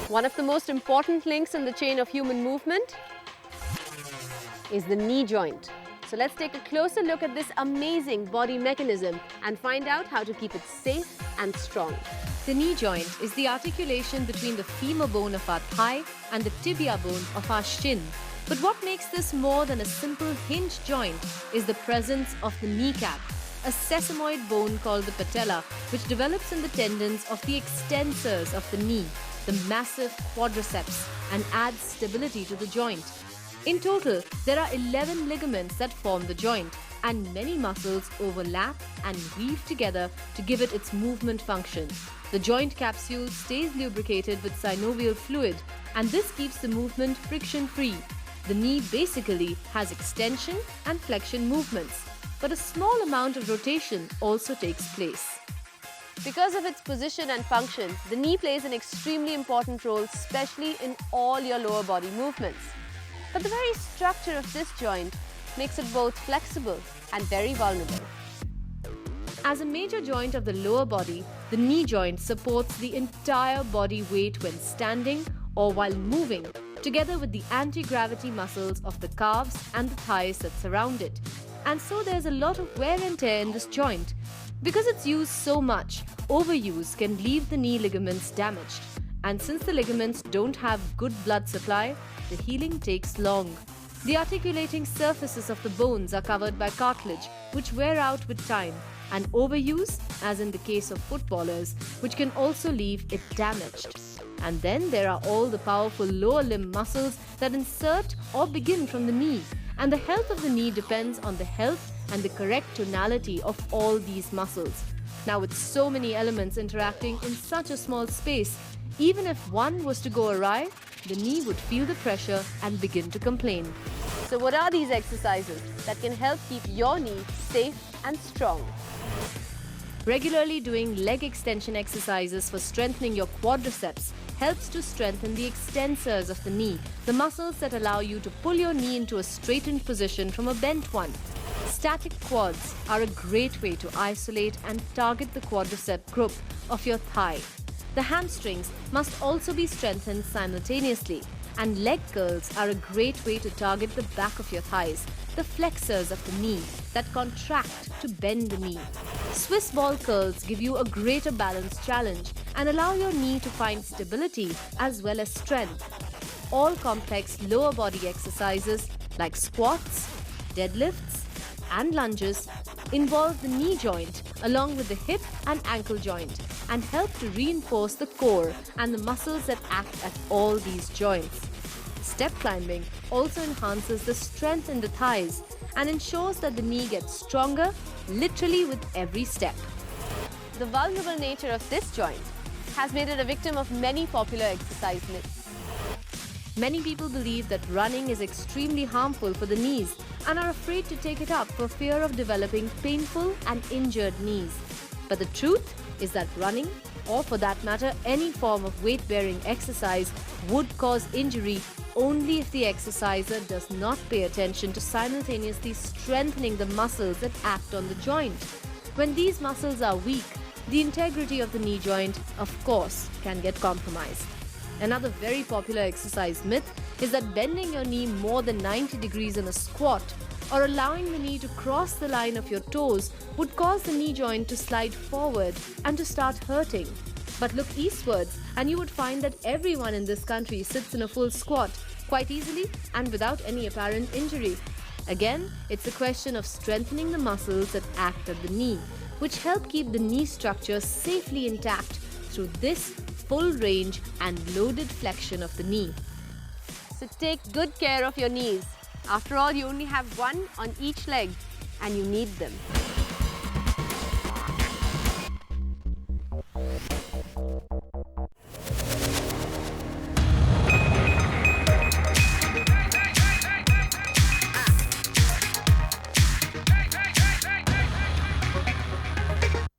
One of the most important links in the chain of human movement is the knee joint. So let's take a closer look at this amazing body mechanism and find out how to keep it safe and strong. The knee joint is the articulation between the femur bone of our thigh and the tibia bone of our shin. But what makes this more than a simple hinge joint is the presence of the kneecap, a sesamoid bone called the patella, which develops in the tendons of the extensors of the knee, the massive quadriceps, and adds stability to the joint. In total, there are 11 ligaments that form the joint, and many muscles overlap and weave together to give it its movement function. The joint capsule stays lubricated with synovial fluid, and this keeps the movement friction-free. The knee basically has extension and flexion movements, but a small amount of rotation also takes place. Because of its position and function, the knee plays an extremely important role, especially in all your lower body movements. But the very structure of this joint makes it both flexible and very vulnerable. As a major joint of the lower body, the knee joint supports the entire body weight when standing or while moving, together with the anti-gravity muscles of the calves and the thighs that surround it. And so there's a lot of wear and tear in this joint. Because it's used so much, overuse can leave the knee ligaments damaged. And since the ligaments don't have good blood supply, the healing takes long. The articulating surfaces of the bones are covered by cartilage, which wear out with time, and overuse, as in the case of footballers, which can also leave it damaged. And then there are all the powerful lower limb muscles that insert or begin from the knee, and the health of the knee depends on the health and the correct tonality of all these muscles. Now, with so many elements interacting in such a small space, even if one was to go awry, the knee would feel the pressure and begin to complain. So what are these exercises that can help keep your knee safe and strong? Regularly doing leg extension exercises for strengthening your quadriceps helps to strengthen the extensors of the knee, the muscles that allow you to pull your knee into a straightened position from a bent one. Static quads are a great way to isolate and target the quadricep group of your thigh. The hamstrings must also be strengthened simultaneously, and leg curls are a great way to target the back of your thighs, the flexors of the knee that contract to bend the knee. Swiss ball curls give you a greater balance challenge and allow your knee to find stability as well as strength. All complex lower body exercises like squats, deadlifts, and lunges involve the knee joint along with the hip and ankle joint and help to reinforce the core and the muscles that act at all these joints. Step climbing also enhances the strength in the thighs and ensures that the knee gets stronger literally with every step. The vulnerable nature of this joint has made it a victim of many popular exercise myths. Many people believe that running is extremely harmful for the knees and are afraid to take it up for fear of developing painful and injured knees. But the truth is that running, or for that matter any form of weight-bearing exercise, would cause injury only if the exerciser does not pay attention to simultaneously strengthening the muscles that act on the joint. When these muscles are weak, the integrity of the knee joint, of course, can get compromised. Another very popular exercise myth is that bending your knee more than 90 degrees in a squat or allowing the knee to cross the line of your toes would cause the knee joint to slide forward and to start hurting. But look eastwards and you would find that everyone in this country sits in a full squat quite easily and without any apparent injury. Again, it's a question of strengthening the muscles that act at the knee, which help keep the knee structure safely intact through this full range and loaded flexion of the knee. So take good care of your knees. After all, you only have one on each leg and you need them.